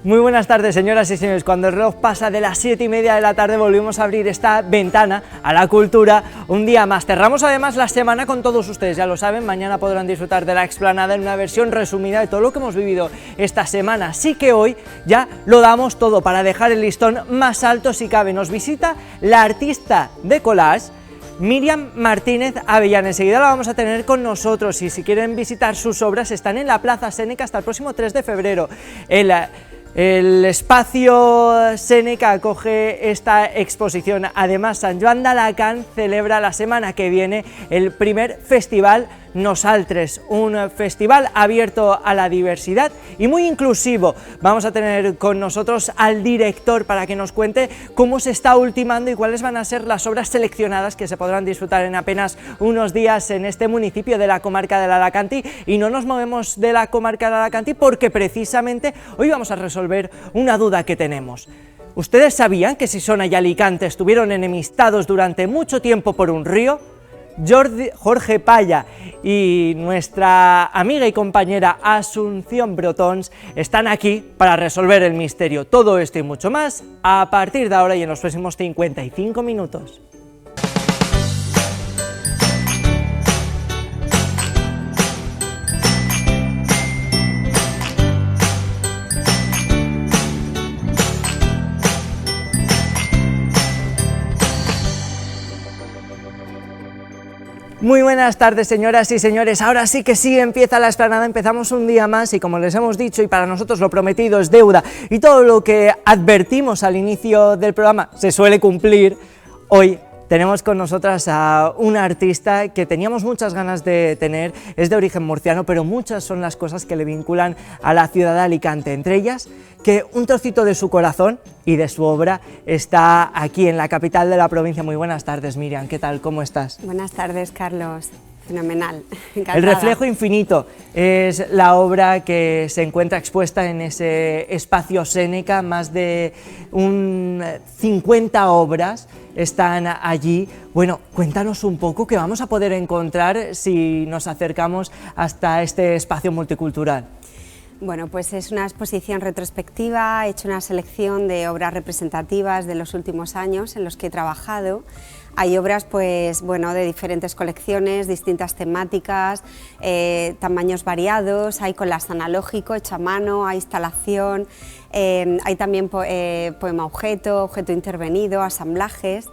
Muy buenas tardes, señoras y señores. Cuando el reloj pasa de las 7:30 de la tarde volvemos a abrir esta ventana a la cultura un día más. Cerramos además la semana con todos ustedes, ya lo saben, mañana podrán disfrutar de la explanada en una versión resumida de todo lo que hemos vivido esta semana. Así que hoy ya lo damos todo para dejar el listón más alto si cabe. Nos visita la artista de collage Míriam Martínez Avellán. Enseguida la vamos a tener con nosotros y si quieren visitar sus obras están en la Plaza Séneca hasta el próximo 3 de febrero. El espacio Séneca acoge esta exposición. Además, Sant Joan d'Alacant celebra la semana que viene el primer festival Nosaltres, un festival abierto a la diversidad y muy inclusivo. Vamos a tener con nosotros al director para que nos cuente cómo se está ultimando y cuáles van a ser las obras seleccionadas que se podrán disfrutar en apenas unos días en este municipio de la comarca del Alacantí. Y no nos movemos de la comarca del Alacantí porque precisamente hoy vamos a resolver una duda que tenemos. ¿Ustedes sabían que Sisona y Alicante estuvieron enemistados durante mucho tiempo por un río? Jorge Paya y nuestra amiga y compañera Asunción Brotons están aquí para resolver el misterio. Todo esto y mucho más a partir de ahora y en los próximos 55 minutos. Muy buenas tardes, señoras y señores. Ahora sí que sí empieza la explanada, empezamos un día más y como les hemos dicho y para nosotros lo prometido es deuda y todo lo que advertimos al inicio del programa se suele cumplir. Hoy tenemos con nosotras a una artista que teníamos muchas ganas de tener, es de origen murciano, pero muchas son las cosas que le vinculan a la ciudad de Alicante, entre ellas que un trocito de su corazón y de su obra está aquí en la capital de la provincia. Muy buenas tardes, Míriam, ¿qué tal? ¿Cómo estás? Buenas tardes, Carlos. Fenomenal, encantada. El reflejo infinito es la obra que se encuentra expuesta en ese espacio Séneca, más de 50 obras están allí. Bueno, cuéntanos un poco qué vamos a poder encontrar si nos acercamos hasta este espacio multicultural. Bueno, pues es una exposición retrospectiva, he hecho una selección de obras representativas de los últimos años en los que he trabajado. Hay obras pues, bueno, de diferentes colecciones, distintas temáticas, tamaños variados, hay collage analógico, hecho a mano, hay instalación, hay también poema objeto intervenido, asamblajes.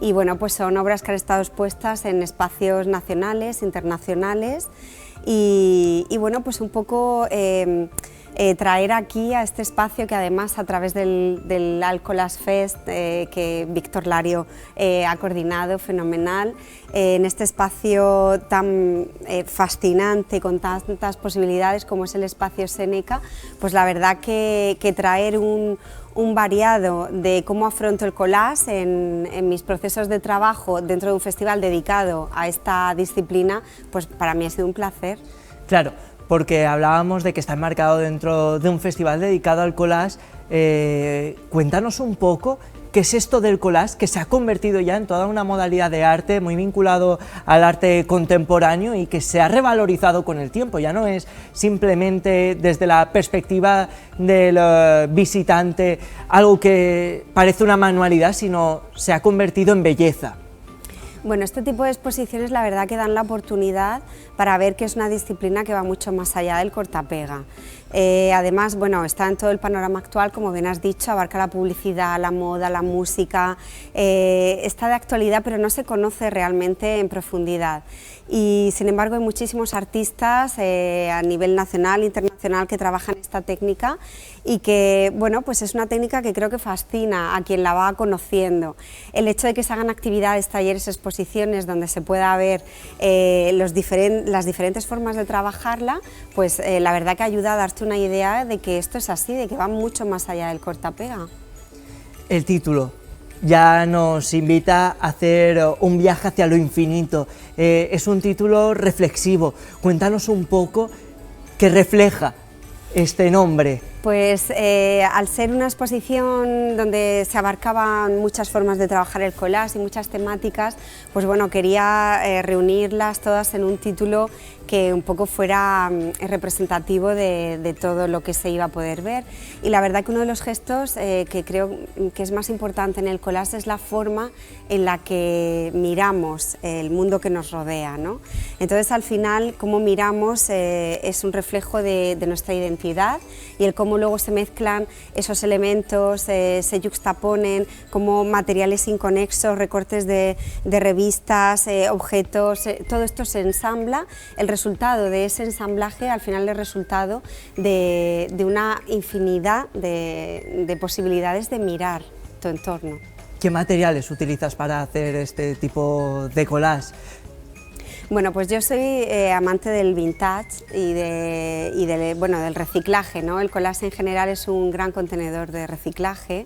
Y bueno, pues son obras que han estado expuestas en espacios nacionales, internacionales y bueno, pues un poco traer aquí a este espacio que además a través del Collage Fest que Víctor Lario ha coordinado, fenomenal, en este espacio tan fascinante con tantas posibilidades como es el espacio Séneca, pues la verdad que traer un variado de cómo afronto el collage en mis procesos de trabajo dentro de un festival dedicado a esta disciplina, pues para mí ha sido un placer. Claro, porque hablábamos de que está enmarcado dentro de un festival dedicado al collage. Cuéntanos un poco qué es esto del collage, que se ha convertido ya en toda una modalidad de arte muy vinculado al arte contemporáneo y que se ha revalorizado con el tiempo. Ya no es simplemente desde la perspectiva del visitante algo que parece una manualidad, sino se ha convertido en belleza. Bueno, este tipo de exposiciones la verdad que dan la oportunidad para ver que es una disciplina que va mucho más allá del corta-pega. Además, bueno, está en todo el panorama actual, como bien has dicho, abarca la publicidad, la moda, la música, está de actualidad pero no se conoce realmente en profundidad. Y sin embargo hay muchísimos artistas a nivel nacional e internacional que trabajan esta técnica y que, bueno, pues es una técnica que creo que fascina a quien la va conociendo. El hecho de que se hagan actividades, talleres, exposiciones donde se pueda ver las diferentes formas de trabajarla, pues la verdad que ayuda a darte una idea de que esto es así, de que va mucho más allá del corta-pega. El título ya nos invita a hacer un viaje hacia lo infinito, es un título reflexivo. Cuéntanos un poco qué refleja este nombre. Pues al ser una exposición donde se abarcaban muchas formas de trabajar el collage y muchas temáticas, pues bueno, quería reunirlas todas en un título que un poco fuera representativo de todo lo que se iba a poder ver. Y la verdad que uno de los gestos que creo que es más importante en el collage es la forma en la que miramos el mundo que nos rodea, ¿no? Entonces al final cómo miramos es un reflejo de nuestra identidad, y el cómo luego se mezclan esos elementos, se yuxtaponen, como materiales inconexos, recortes de revistas, objetos, todo esto se ensambla. El resultado de ese ensamblaje al final es resultado de una infinidad de posibilidades de mirar tu entorno. ¿Qué materiales utilizas para hacer este tipo de collage? Bueno, pues yo soy amante del vintage y del reciclaje, ¿no? El collage en general es un gran contenedor de reciclaje,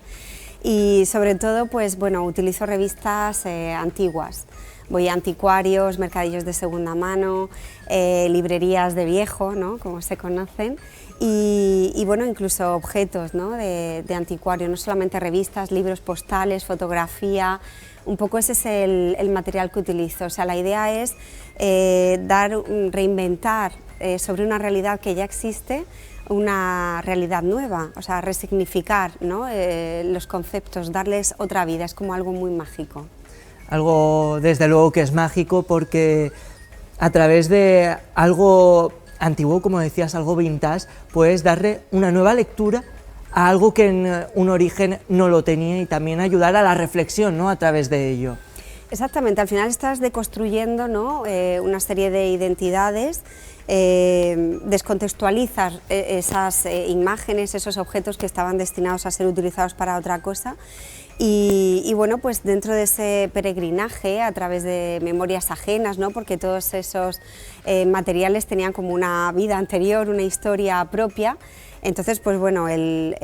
y sobre todo pues bueno, utilizo revistas antiguas. Voy a anticuarios, mercadillos de segunda mano, librerías de viejo, ¿no?, como se conocen, y bueno, incluso objetos, ¿no?, de anticuario, no solamente revistas, libros postales, fotografía. Un poco ese es el material que utilizo. O sea, la idea es reinventar sobre una realidad que ya existe una realidad nueva, o sea, resignificar, ¿no?, los conceptos, darles otra vida, es como algo muy mágico. Algo desde luego que es mágico, porque a través de algo antiguo, como decías, algo vintage, puedes darle una nueva lectura a algo que en un origen no lo tenía, y también ayudar a la reflexión, ¿no?, a través de ello. Exactamente, al final estás deconstruyendo, ¿no?, una serie de identidades, descontextualizas esas imágenes, esos objetos que estaban destinados a ser utilizados para otra cosa, y bueno, pues dentro de ese peregrinaje a través de memorias ajenas, ¿no?, porque todos esos materiales tenían como una vida anterior, una historia propia. Entonces, pues bueno, el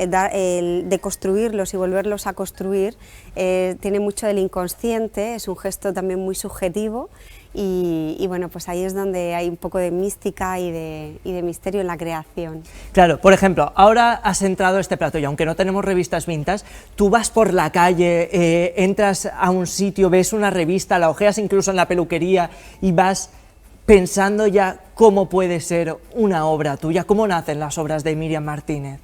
deconstruirlos y volverlos a construir tiene mucho del inconsciente, es un gesto también muy subjetivo, y bueno, pues ahí es donde hay un poco de mística y de misterio en la creación. Claro, por ejemplo, ahora has entrado a este plato, y aunque no tenemos revistas vintage, tú vas por la calle, entras a un sitio, ves una revista, la ojeas incluso en la peluquería y vas pensando ya cómo puede ser una obra tuya. ¿Cómo nacen las obras de Míriam Martínez?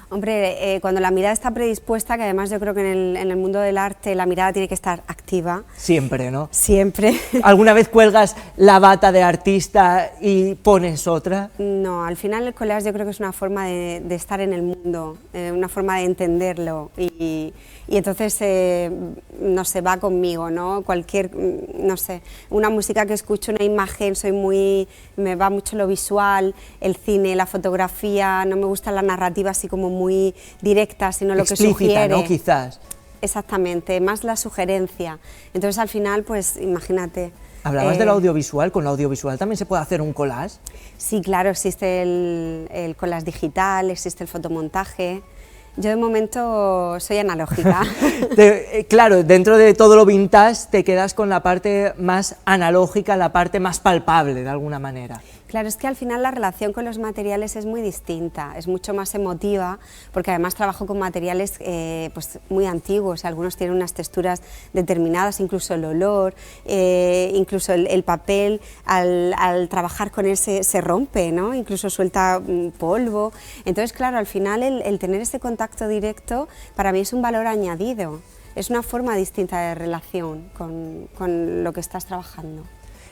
Hombre, cuando la mirada está predispuesta, que además yo creo que en el mundo del arte la mirada tiene que estar activa. Siempre, ¿no? Siempre. ¿Alguna vez cuelgas la bata de artista y pones otra? No, al final el collage yo creo que es una forma de estar en el mundo, una forma de entenderlo, y entonces, no sé, va conmigo, ¿no? No sé, una música que escucho, una imagen, me va mucho lo visual, el cine, la fotografía, no me gusta la narrativa así como muy directa, sino lo que sugiere. ¿No?, quizás. Exactamente, más la sugerencia. Entonces al final, pues imagínate. Hablabas del audiovisual, ¿con el audiovisual también se puede hacer un collage? Sí, claro, existe el collage digital, existe el fotomontaje. Yo de momento soy analógica. Claro, dentro de todo lo vintage te quedas con la parte más analógica, la parte más palpable de alguna manera. Claro, es que al final la relación con los materiales es muy distinta, es mucho más emotiva, porque además trabajo con materiales pues muy antiguos, algunos tienen unas texturas determinadas, incluso el olor, incluso el papel, al trabajar con él se rompe, ¿no?, incluso suelta polvo. Entonces, claro, al final el tener ese contacto directo para mí es un valor añadido, es una forma distinta de relación con lo que estás trabajando.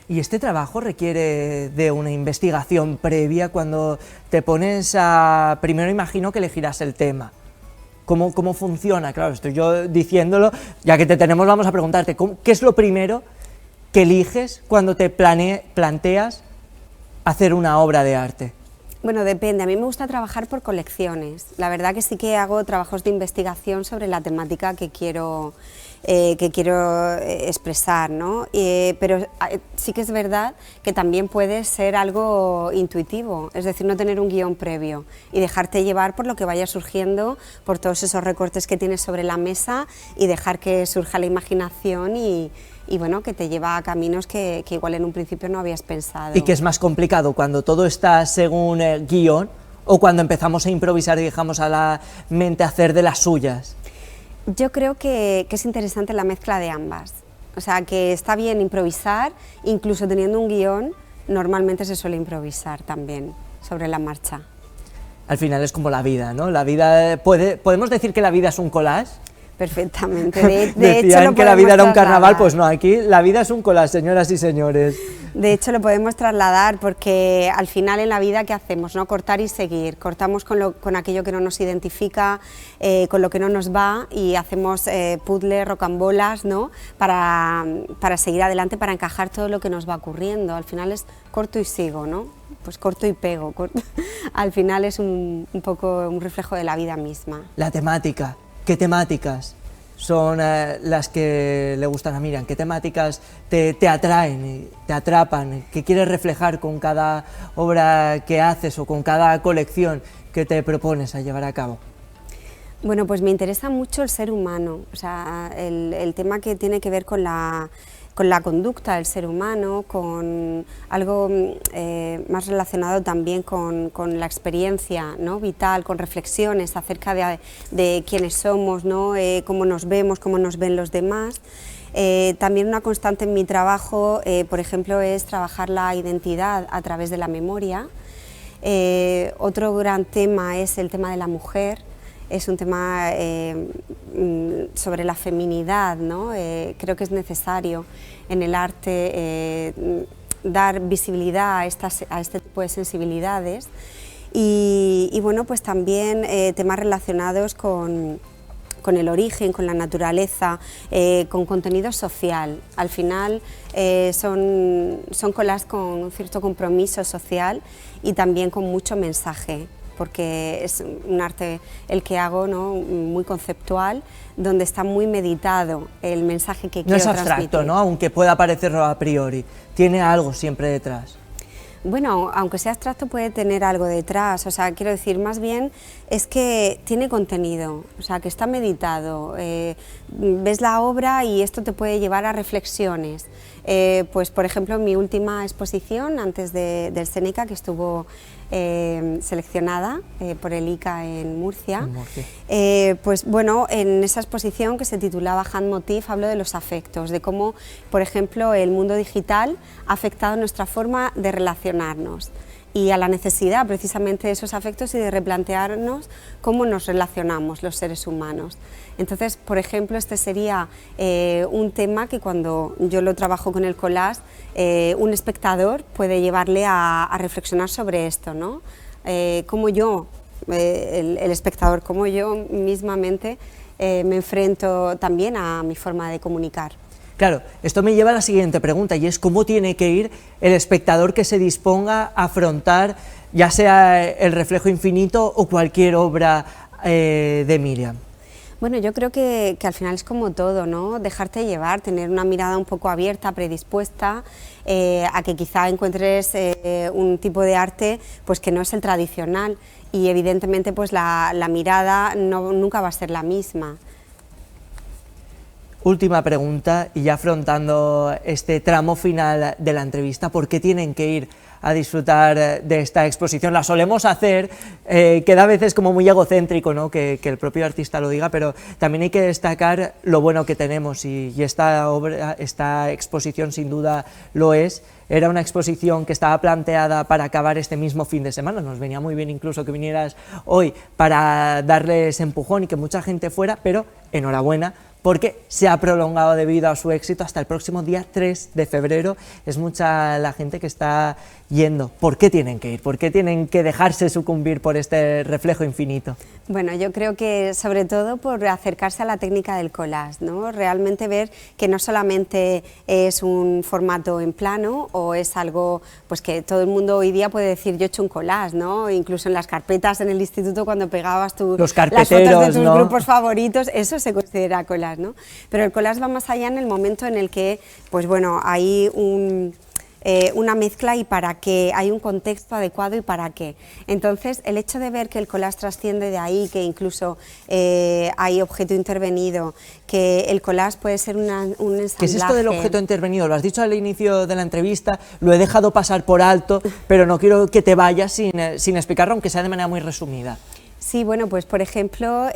Y este trabajo requiere de una investigación previa cuando te pones a... Primero imagino que elegirás el tema. ¿Cómo funciona? Claro, estoy yo diciéndolo, ya que te tenemos vamos a preguntarte, ¿qué es lo primero que eliges cuando te planteas hacer una obra de arte? Bueno, depende, a mí me gusta trabajar por colecciones, la verdad que sí que hago trabajos de investigación sobre la temática que quiero expresar, ¿no? Pero sí que es verdad que también puede ser algo intuitivo, es decir, no tener un guión previo y dejarte llevar por lo que vaya surgiendo, por todos esos recortes que tienes sobre la mesa, y dejar que surja la imaginación y bueno, que te lleva a caminos que igual en un principio no habías pensado. ¿Y que es más complicado, cuando todo está según el guión o cuando empezamos a improvisar y dejamos a la mente hacer de las suyas? Yo creo que es interesante la mezcla de ambas, o sea, que está bien improvisar, incluso teniendo un guión, normalmente se suele improvisar también sobre la marcha. Al final es como la vida, ¿no? La vida, ¿podemos decir que la vida es un collage? Perfectamente. De hecho, decían que la vida era un carnaval, trasladar. pues no, aquí la vida es un collage, señoras y señores. De hecho, lo podemos trasladar porque al final en la vida, ¿qué hacemos? ¿No? Cortar y seguir. Cortamos con aquello que no nos identifica, con lo que no nos va, y hacemos puzzles, rocambolas, ¿no? Para seguir adelante, para encajar todo lo que nos va ocurriendo. Al final es corto y sigo, ¿no? Pues corto y pego. Al final es un poco un reflejo de la vida misma. La temática, ¿qué temáticas son las que le gustan a Miriam? ¿Qué temáticas te atraen, te atrapan? ¿Qué quieres reflejar con cada obra que haces o con cada colección que te propones a llevar a cabo? Bueno, pues me interesa mucho el ser humano, o sea, el tema que tiene que ver con la conducta del ser humano, con algo más relacionado también con la experiencia, ¿no? Vital, con reflexiones acerca de quiénes somos, ¿no? Cómo nos vemos, cómo nos ven los demás. También una constante en mi trabajo, por ejemplo, es trabajar la identidad a través de la memoria. Otro gran tema es el tema de la mujer. Es un tema sobre la feminidad, ¿no? Creo que es necesario en el arte dar visibilidad a este tipo de sensibilidades y bueno, pues también temas relacionados con el origen, con la naturaleza, con contenido social. Al final son collages con cierto compromiso social y también con mucho mensaje, porque es un arte el que hago, ¿no? Muy conceptual, donde está muy meditado el mensaje que quiero transmitir. No es abstracto, ¿no? Aunque pueda parecerlo a priori, tiene algo siempre detrás. Bueno, aunque sea abstracto puede tener algo detrás, o sea, quiero decir, más bien es que tiene contenido, o sea, que está meditado, ves la obra y esto te puede llevar a reflexiones. Pues, por ejemplo, en mi última exposición, antes del Seneca, que estuvo seleccionada por el ICA en Murcia, pues bueno, en esa exposición que se titulaba Handmotiv, hablo de los afectos, de cómo, por ejemplo, el mundo digital ha afectado nuestra forma de relacionarnos y a la necesidad precisamente de esos afectos y de replantearnos cómo nos relacionamos los seres humanos. Entonces, por ejemplo, este sería un tema que cuando yo lo trabajo con el collage, un espectador puede llevarle a reflexionar sobre esto, ¿no? Cómo yo, el espectador, cómo yo mismamente me enfrento también a mi forma de comunicar. Claro, esto me lleva a la siguiente pregunta, y es cómo tiene que ir el espectador que se disponga a afrontar ya sea el Reflejo Infinito o cualquier obra de Miriam. Bueno, yo creo que al final es como todo, ¿no? Dejarte llevar, tener una mirada un poco abierta, predispuesta a que quizá encuentres un tipo de arte pues que no es el tradicional y evidentemente pues la mirada nunca va a ser la misma. Última pregunta, y ya afrontando este tramo final de la entrevista, ¿por qué tienen que ir a disfrutar de esta exposición? La solemos hacer, queda a veces como muy egocéntrico, ¿no? que el propio artista lo diga, pero también hay que destacar lo bueno que tenemos y esta exposición sin duda lo es. Era una exposición que estaba planteada para acabar este mismo fin de semana, nos venía muy bien incluso que vinieras hoy para darles empujón y que mucha gente fuera, pero enhorabuena, porque se ha prolongado debido a su éxito hasta el próximo día 3 de febrero. Es mucha la gente que está yendo. ¿Por qué tienen que ir? ¿Por qué tienen que dejarse sucumbir por este Reflejo Infinito? Bueno, yo creo que sobre todo por acercarse a la técnica del collage, ¿no? Realmente ver que no solamente es un formato en plano o es algo pues que todo el mundo hoy día puede decir yo he hecho un collage, ¿no? Incluso en las carpetas en el instituto cuando pegabas las fotos de tus ¿no? grupos favoritos, eso se considera collage, ¿no? Pero el collage va más allá en el momento en el que pues bueno, hay una mezcla y para qué, hay un contexto adecuado y para qué. Entonces, el hecho de ver que el collage trasciende de ahí, que incluso hay objeto intervenido, que el collage puede ser un ensamblaje. ¿Qué es esto del objeto intervenido? Lo has dicho al inicio de la entrevista, lo he dejado pasar por alto, pero no quiero que te vayas sin explicarlo, aunque sea de manera muy resumida. Sí, bueno, pues por ejemplo,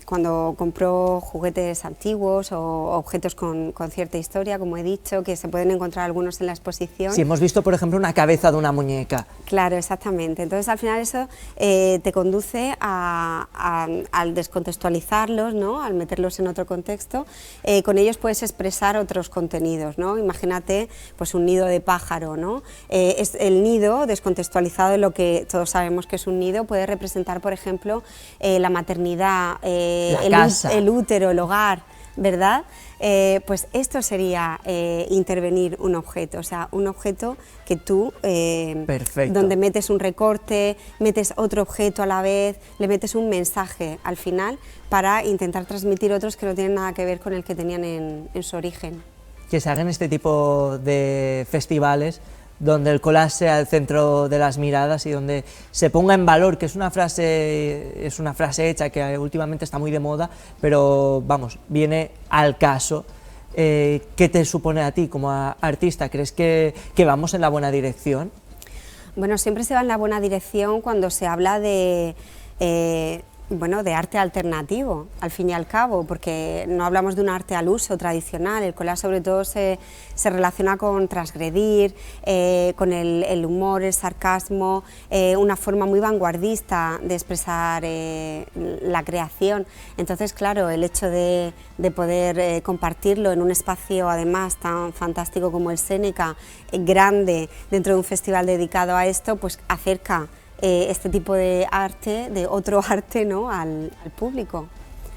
cuando compro juguetes antiguos o objetos con cierta historia, como he dicho, que se pueden encontrar algunos en la exposición. Sí, hemos visto, por ejemplo, una cabeza de una muñeca. Claro, exactamente. Entonces, al final eso te conduce al descontextualizarlos, ¿no? Al meterlos en otro contexto. Con ellos puedes expresar otros contenidos, ¿no? Imagínate, pues un nido de pájaro, ¿no? Es el nido descontextualizado de lo que todos sabemos que es un nido, puede representar, por ejemplo, la maternidad, el útero, el hogar, ¿verdad? Pues esto sería intervenir un objeto, o sea, un objeto que tú, donde metes un recorte, metes otro objeto a la vez, le metes un mensaje al final para intentar transmitir otros que no tienen nada que ver con el que tenían en su origen. Que se hagan este tipo de festivales donde el collage sea el centro de las miradas y donde se ponga en valor, que es una frase hecha que últimamente está muy de moda, pero vamos, viene al caso. ¿Qué te supone a ti como artista? ¿Crees que vamos en la buena dirección? Bueno, siempre se va en la buena dirección cuando se habla de arte alternativo, al fin y al cabo, porque no hablamos de un arte al uso tradicional. El collage sobre todo se relaciona con transgredir, con el humor, el sarcasmo, una forma muy vanguardista de expresar la creación. Entonces, claro, el hecho de poder compartirlo en un espacio además tan fantástico como el Seneca, grande, dentro de un festival dedicado a esto, pues acerca este tipo de arte, de otro arte, ¿no?, al público.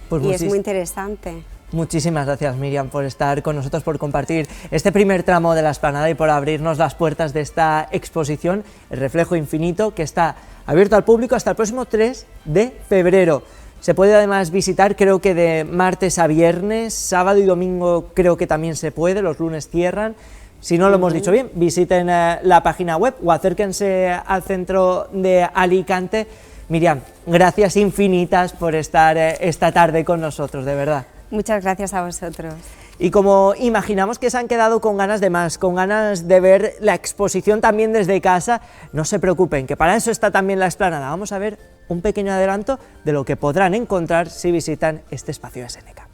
Pues y es muy interesante. Muchísimas gracias, Miriam, por estar con nosotros, por compartir este primer tramo de la explanada y por abrirnos las puertas de esta exposición, El Reflejo Infinito, que está abierto al público hasta el próximo 3 de febrero. Se puede además visitar, creo que de martes a viernes, sábado y domingo creo que también se puede, los lunes cierran. Si no lo hemos dicho bien, visiten la página web o acérquense al centro de Alicante. Miriam, gracias infinitas por estar esta tarde con nosotros, de verdad. Muchas gracias a vosotros. Y como imaginamos que se han quedado con ganas de más, con ganas de ver la exposición también desde casa, no se preocupen, que para eso está también la explanada. Vamos a ver un pequeño adelanto de lo que podrán encontrar si visitan este espacio de Seneca.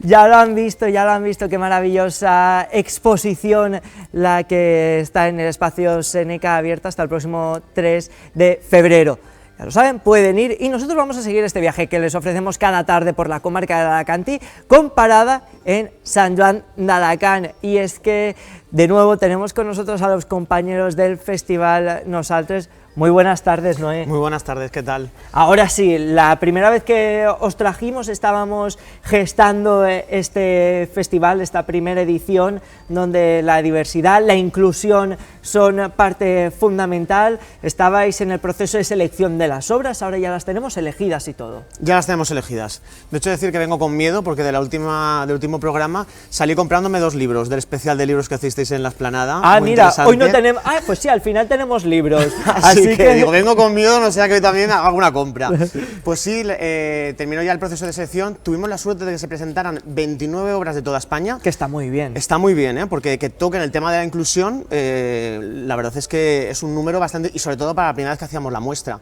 Ya lo han visto, qué maravillosa exposición la que está en el espacio Seneca, abierta hasta el próximo 3 de febrero. Ya lo saben, pueden ir y nosotros vamos a seguir este viaje que les ofrecemos cada tarde por la comarca de Alacantí, con parada en Sant Joan d'Alacant. Y es que, de nuevo, tenemos con nosotros a los compañeros del Festival Nosaltres. Muy buenas tardes, Noé. Muy buenas tardes, ¿qué tal? Ahora sí, la primera vez que os trajimos estábamos gestando este festival, esta primera edición, donde la diversidad, la inclusión son parte fundamental. Estabais en el proceso de selección de las obras, ahora ya las tenemos elegidas y todo. Ya las tenemos elegidas. De hecho, decir que vengo con miedo porque del último programa salí comprándome 2 libros, del especial de libros que hicisteis en la explanada. Ah, mira, hoy no tenemos... Ah, pues sí, al final tenemos libros. Así que digo, vengo con miedo, no sea que hoy también haga una compra. Pues sí, terminó ya el proceso de selección, tuvimos la suerte de que se presentaran 29 obras de toda España. Que está muy bien. Está muy bien, porque que toquen el tema de la inclusión, la verdad es que es un número bastante, y sobre todo para la primera vez que hacíamos la muestra.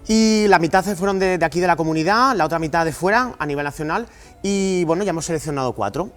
Y la mitad fueron de aquí de la comunidad, la otra mitad de fuera, a nivel nacional. Y bueno, ya hemos seleccionado cuatro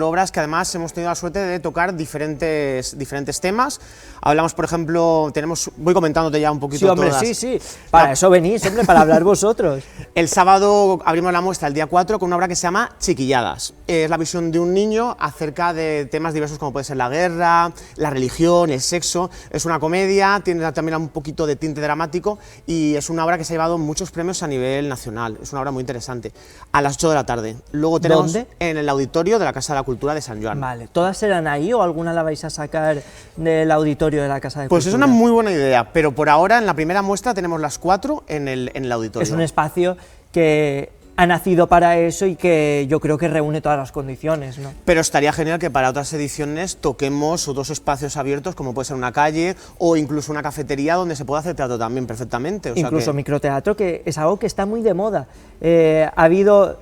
obras que además hemos tenido la suerte de tocar diferentes temas. Hablamos, por ejemplo, voy comentándote ya un poquito. Sí, hombre, todas. sí, para eso venís, hombre, para hablar vosotros. El sábado abrimos la muestra el día 4 con una obra que se llama Chiquilladas. Es la visión de un niño acerca de temas diversos como puede ser la guerra, la religión, el sexo. Es una comedia, tiene también un poquito de tinte dramático y es una obra que se ha llevado muchos premios a nivel nacional. Es una obra muy interesante. A las 8 de la tarde. Luego tenemos ¿Dónde? En el auditorio de la Casa de la Cultura de San Joan. Vale, ¿todas serán ahí o alguna la vais a sacar del auditorio de la Casa de Pues Cultura? es una muy buena idea, pero por ahora en la primera muestra tenemos las 4 en el auditorio. Es un espacio que ha nacido para eso y que yo creo que reúne todas las condiciones, ¿no? Pero estaría genial que para otras ediciones toquemos otros espacios abiertos, como puede ser una calle o incluso una cafetería donde se pueda hacer teatro también perfectamente. O sea Incluso que microteatro, que es algo que está muy de moda. Ha habido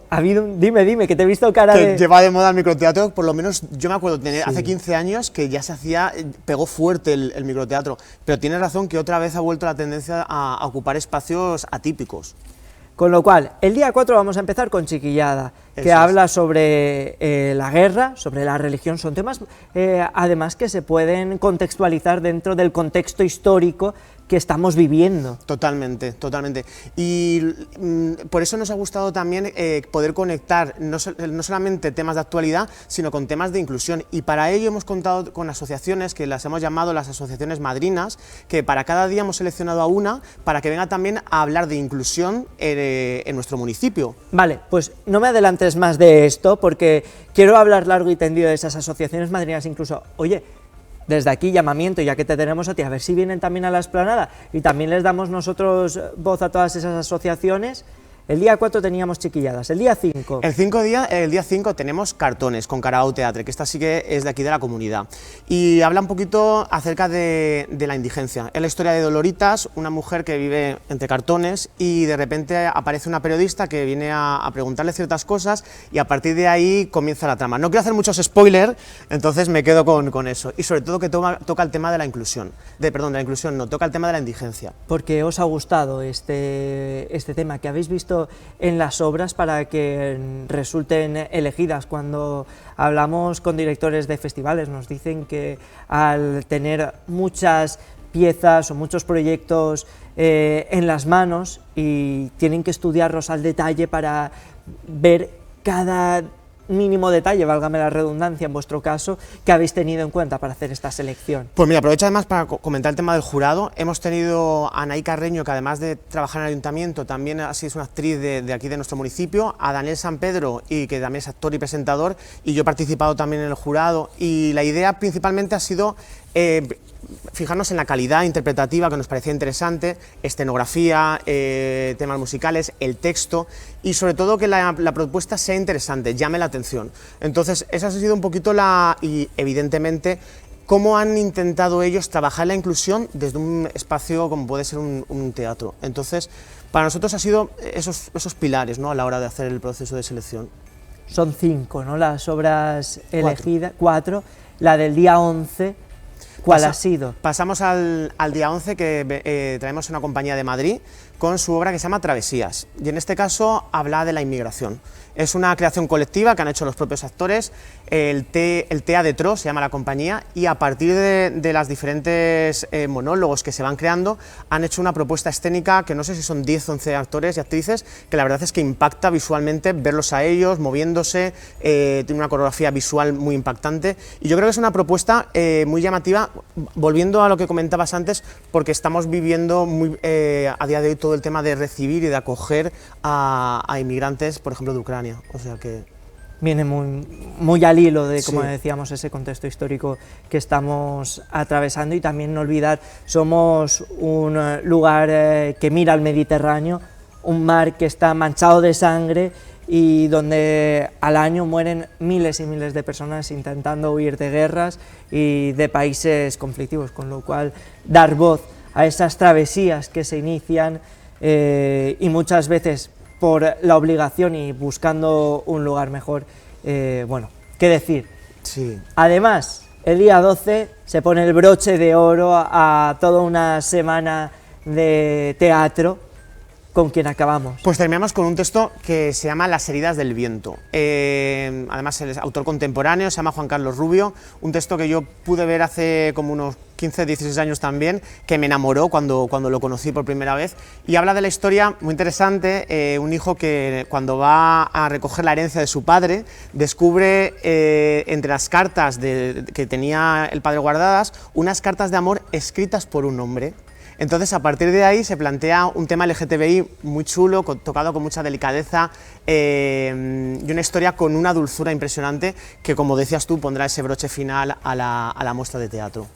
dime, que te he visto cara que de... lleva de moda el microteatro, por lo menos yo me acuerdo tener hace 15 años que ya se hacía, pegó fuerte el microteatro, pero tienes razón que otra vez ha vuelto la tendencia a ocupar espacios atípicos. Con lo cual, el día 4 vamos a empezar con Chiquillada, que habla sobre la guerra, sobre la religión. Son temas, además, que se pueden contextualizar dentro del contexto histórico que estamos viviendo. Totalmente. Y por eso nos ha gustado también poder conectar no solamente temas de actualidad, sino con temas de inclusión. Y para ello hemos contado con asociaciones que las hemos llamado las asociaciones madrinas, que para cada día hemos seleccionado a una para que venga también a hablar de inclusión en nuestro municipio. Vale, pues no me adelantes más de esto, porque quiero hablar largo y tendido de esas asociaciones madrinas. Incluso, oye, desde aquí llamamiento, ya que te tenemos a ti, a ver si vienen también a la explanada y también les damos nosotros voz a todas esas asociaciones. El día 4 teníamos Chiquilladas, el día 5... El día 5 tenemos Cartones, con Carabao Teatre, que esta sí que es de aquí de la comunidad. Y habla un poquito acerca de la indigencia. Es la historia de Doloritas, una mujer que vive entre cartones y de repente aparece una periodista que viene a preguntarle ciertas cosas y a partir de ahí comienza la trama. No quiero hacer muchos spoilers, entonces me quedo con eso. Y sobre todo que toca el tema de la inclusión. Toca el tema de la indigencia. ¿Por qué os ha gustado este tema que habéis visto en las obras para que resulten elegidas? Cuando hablamos con directores de festivales nos dicen que al tener muchas piezas o muchos proyectos en las manos y tienen que estudiarlos al detalle para ver cada mínimo detalle, válgame la redundancia en vuestro caso, que habéis tenido en cuenta para hacer esta selección. Pues mira, aprovecho además para comentar el tema del jurado. Hemos tenido a Anaí Carreño, que además de trabajar en el ayuntamiento, también es una actriz de aquí de nuestro municipio, a Daniel San Pedro, y que también es actor y presentador, y yo he participado también en el jurado, y la idea principalmente ha sido fijarnos en la calidad interpretativa, que nos parecía interesante, escenografía, temas musicales, el texto y sobre todo que la propuesta sea interesante, llame la atención. Entonces esa ha sido un poquito y evidentemente cómo han intentado ellos trabajar la inclusión desde un espacio como puede ser un teatro. Entonces para nosotros ha sido esos pilares, ¿no?, a la hora de hacer el proceso de selección. Son 5, ¿no?, las obras elegidas, 4, la del día 11... ¿Cuál ha sido? Pasamos al día 11, que traemos una compañía de Madrid con su obra que se llama Travesías, y en este caso habla de la inmigración. Es una creación colectiva que han hecho los propios actores, el TEA de Tro se llama la compañía, y a partir de las diferentes monólogos que se van creando, han hecho una propuesta escénica que no sé si son 10 o 11 actores y actrices, que la verdad es que impacta visualmente verlos a ellos, moviéndose, tiene una coreografía visual muy impactante, y yo creo que es una propuesta muy llamativa, volviendo a lo que comentabas antes, porque estamos viviendo a día de hoy todo el tema de recibir y de acoger a inmigrantes, por ejemplo, de Ucrania. O sea que viene muy al hilo de, como sí, decíamos, ese contexto histórico que estamos atravesando, y también no olvidar, somos un lugar que mira al Mediterráneo, un mar que está manchado de sangre y donde al año mueren miles y miles de personas intentando huir de guerras y de países conflictivos, con lo cual dar voz a esas travesías que se inician y muchas veces por la obligación y buscando un lugar mejor, bueno, ¿qué decir? sí. Además, el día 12 se pone el broche de oro a toda una semana de teatro, ¿con quién acabamos? Pues terminamos con un texto que se llama Las heridas del viento. Además, el autor contemporáneo se llama Juan Carlos Rubio, un texto que yo pude ver hace como unos 15, 16 años también, que me enamoró cuando lo conocí por primera vez, y habla de la historia muy interesante, un hijo que cuando va a recoger la herencia de su padre, descubre entre las cartas que tenía el padre guardadas, unas cartas de amor escritas por un hombre. Entonces, a partir de ahí se plantea un tema LGTBI muy chulo, tocado con mucha delicadeza, y una historia con una dulzura impresionante que, como decías tú, pondrá ese broche final a la muestra de teatro.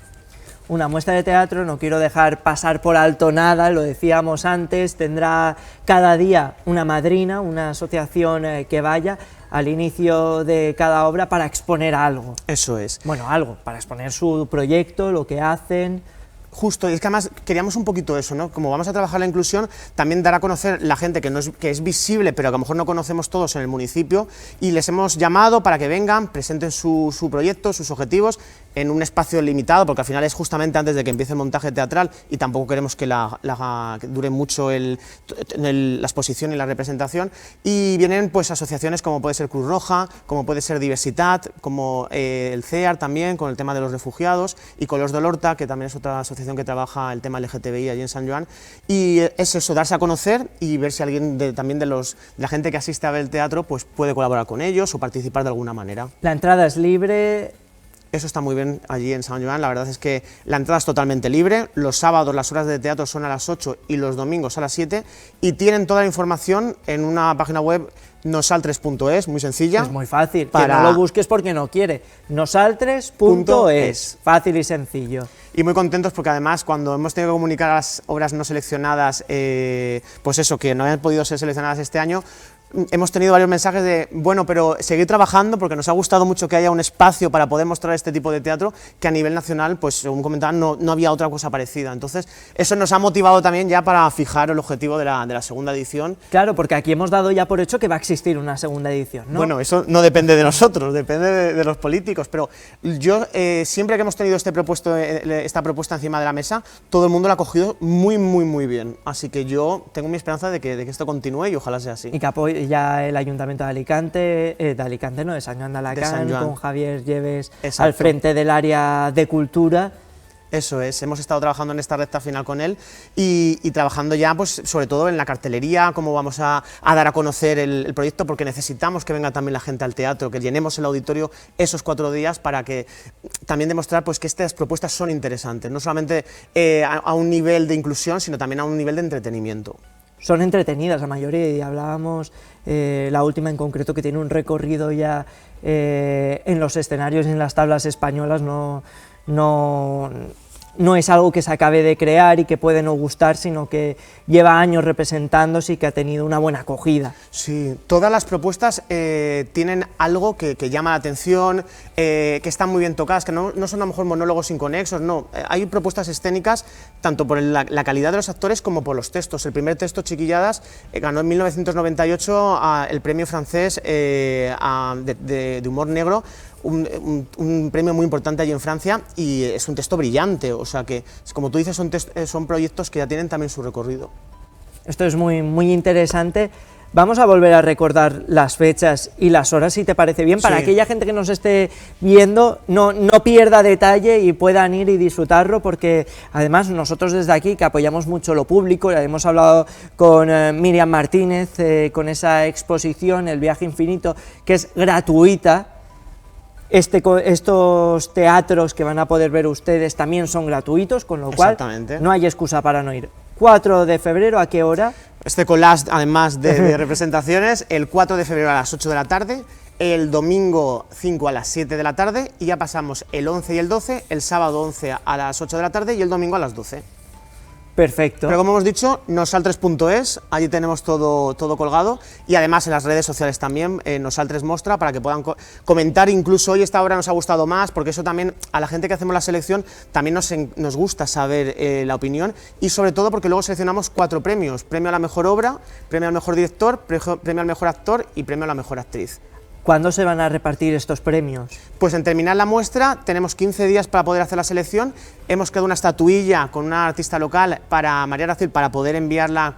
Una muestra de teatro, no quiero dejar pasar por alto nada, lo decíamos antes, tendrá cada día una madrina, una asociación que vaya al inicio de cada obra para exponer algo. Eso es. Bueno, algo, para exponer su proyecto, lo que hacen. Justo, y es que además queríamos un poquito eso, ¿no? Como vamos a trabajar la inclusión, también dar a conocer la gente que es visible, pero que a lo mejor no conocemos todos en el municipio, y les hemos llamado para que vengan, presenten su proyecto, sus objetivos, en un espacio limitado, porque al final es justamente antes de que empiece el montaje teatral, y tampoco queremos que que dure mucho la exposición y la representación, y vienen pues asociaciones como puede ser Cruz Roja, como puede ser Diversitat, como el CEAR también, con el tema de los refugiados, y Colors de l'Horta, que también es otra asociación que trabaja el tema LGTBI allí en San Joan, y es eso, darse a conocer y ver si alguien también de la gente que asiste a ver el teatro pues puede colaborar con ellos o participar de alguna manera. La entrada es libre. Eso está muy bien allí en San Joan, la verdad es que la entrada es totalmente libre, los sábados las horas de teatro son a las 8 y los domingos a las 7, y tienen toda la información en una página web nosaltres.es, muy sencilla. Es muy fácil, que no lo busques porque no quiere, nosaltres.es, fácil y sencillo. Y muy contentos porque además cuando hemos tenido que comunicar a las obras no seleccionadas, pues eso, que no habían podido ser seleccionadas este año, hemos tenido varios mensajes de, bueno, pero seguir trabajando porque nos ha gustado mucho que haya un espacio para poder mostrar este tipo de teatro, que a nivel nacional, pues según comentaban, no había otra cosa parecida. Entonces, eso nos ha motivado también ya para fijar el objetivo de la segunda edición. Claro, porque aquí hemos dado ya por hecho que va a existir una segunda edición, ¿no? Bueno, eso no depende de nosotros, depende de los políticos, pero yo, siempre que hemos tenido esta propuesta encima de la mesa, todo el mundo la ha cogido muy, muy, muy bien. Así que yo tengo mi esperanza de que esto continúe y ojalá sea así. Y que apoye ya el Ayuntamiento de Alicante, de San Joan de Alacant, con Javier Lleves al frente del área de cultura. Eso es, hemos estado trabajando en esta recta final con él y trabajando ya pues sobre todo en la cartelería, cómo vamos a dar a conocer el proyecto, porque necesitamos que venga también la gente al teatro, que llenemos el auditorio esos 4 días para que también demostrar pues que estas propuestas son interesantes, no solamente a un nivel de inclusión, sino también a un nivel de entretenimiento. Son entretenidas la mayoría, y hablábamos la última en concreto que tiene un recorrido ya en los escenarios y en las tablas españolas, no es algo que se acabe de crear y que puede no gustar, sino que lleva años representándose y que ha tenido una buena acogida. Sí, todas las propuestas tienen algo que llama la atención, que están muy bien tocadas, que no son a lo mejor monólogos inconexos, no, hay propuestas escénicas tanto por la calidad de los actores como por los textos. El primer texto, Chiquilladas, ganó en 1998 el premio francés de humor negro, un premio muy importante allí en Francia, y es un texto brillante, o sea que, como tú dices, son proyectos que ya tienen también su recorrido. Esto es muy, muy interesante. Vamos a volver a recordar las fechas y las horas, si te parece bien, para aquella gente que nos esté viendo no pierda detalle y puedan ir y disfrutarlo, porque además nosotros desde aquí, que apoyamos mucho lo público, ya hemos hablado con Miriam Martínez, con esa exposición, El viaje infinito, que es gratuita. Estos teatros que van a poder ver ustedes también son gratuitos, con lo cual no hay excusa para no ir. 4 de febrero, ¿a qué hora? Este collage, además de representaciones, el 4 de febrero a las 8 de la tarde, el domingo 5 a las 7 de la tarde, y ya pasamos el 11 y el 12, el sábado 11 a las 8 de la tarde y el domingo a las 12. Perfecto. Pero como hemos dicho, nosaltres.es, allí tenemos todo colgado, y además en las redes sociales también, Nosaltres Mostra, para que puedan comentar. Incluso hoy esta obra nos ha gustado más, porque eso también a la gente que hacemos la selección también nos gusta saber la opinión, y sobre todo porque luego seleccionamos 4 premios: premio a la mejor obra, premio al mejor director, premio al mejor actor y premio a la mejor actriz. ¿Cuándo se van a repartir estos premios? Pues en terminar la muestra tenemos 15 días para poder hacer la selección. Hemos creado una estatuilla con una artista local para María Racil, para poder enviarla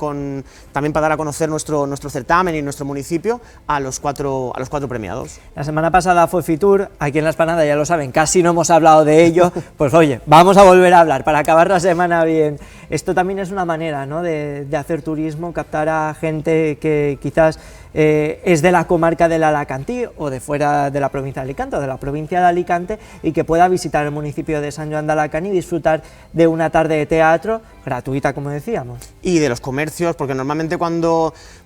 también para dar a conocer nuestro certamen y nuestro municipio a los cuatro premiados. La semana pasada fue Fitur, aquí en La Esplanada, ya lo saben, casi no hemos hablado de ello, pues oye, vamos a volver a hablar para acabar la semana bien. Esto también es una manera, ¿no?, de hacer turismo, captar a gente que quizás es de la comarca del Alacantí o de fuera de la provincia de Alicante o de la provincia de Alicante y que pueda visitar el municipio de Sant Joan d'Alacant y disfrutar de una tarde de teatro gratuita, como decíamos. Y de los comercios, porque normalmente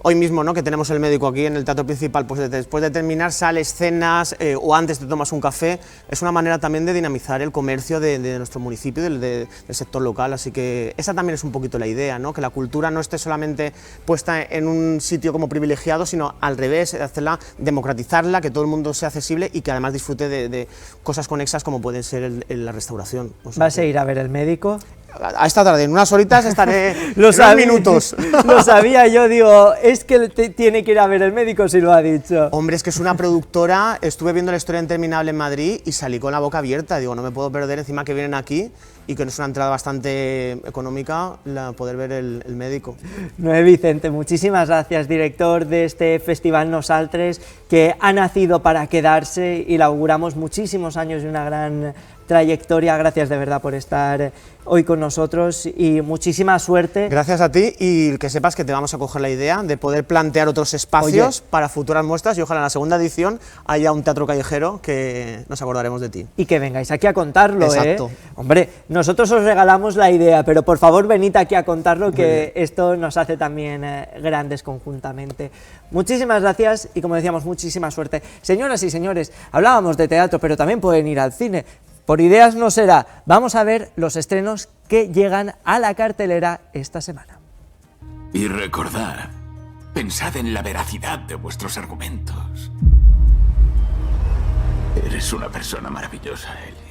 hoy mismo, ¿no?, que tenemos el médico aquí en el teatro principal, pues después de terminar sales, cenas o antes te tomas un café, es una manera también de dinamizar el comercio de nuestro municipio, del sector local, así que esa también es un poquito la idea, ¿no?, que la cultura no esté solamente puesta en un sitio como privilegiado, sino al revés, hacerla, democratizarla, que todo el mundo sea accesible y que además disfrute de cosas conexas como pueden ser la restauración. O sea, ¿Vas a ir a ver el médico? A esta tarde, en unas horitas estaré unos minutos. Lo sabía yo, digo, es que tiene que ir a ver el médico si lo ha dicho. Hombre, es que es una productora, estuve viendo La historia interminable en Madrid y salí con la boca abierta, digo, no me puedo perder encima que vienen aquí y que no es una entrada bastante económica poder ver el médico. Noé Vicente, muchísimas gracias, director de este Festival Nosaltres, que ha nacido para quedarse y le auguramos muchísimos años y una gran trayectoria. Gracias de verdad por estar hoy con nosotros y muchísima suerte. Gracias a ti y que sepas que te vamos a coger la idea de poder plantear otros espacios para futuras muestras y ojalá en la segunda edición haya un teatro callejero que nos acordaremos de ti. Y que vengáis aquí a contarlo. Exacto. Hombre, nosotros os regalamos la idea, pero por favor venid aquí a contarlo, que esto nos hace también grandes conjuntamente. Muchísimas gracias y, como decíamos, muchísima suerte. Señoras y señores, hablábamos de teatro, pero también pueden ir al cine. Por ideas no será. Vamos a ver los estrenos que llegan a la cartelera esta semana. Y recordad, pensad en la veracidad de vuestros argumentos. Eres una persona maravillosa, Ellie.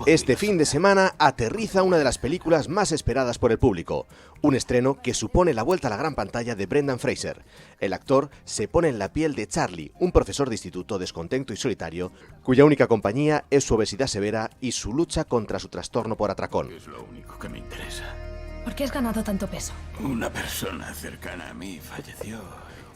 Este fin de semana aterriza una de las películas más esperadas por el público, un estreno que supone la vuelta a la gran pantalla de Brendan Fraser. El actor se pone en la piel de Charlie, un profesor de instituto descontento y solitario, cuya única compañía es su obesidad severa y su lucha contra su trastorno por atracón. Es lo único que me interesa. ¿Por qué has ganado tanto peso? Una persona cercana a mí falleció.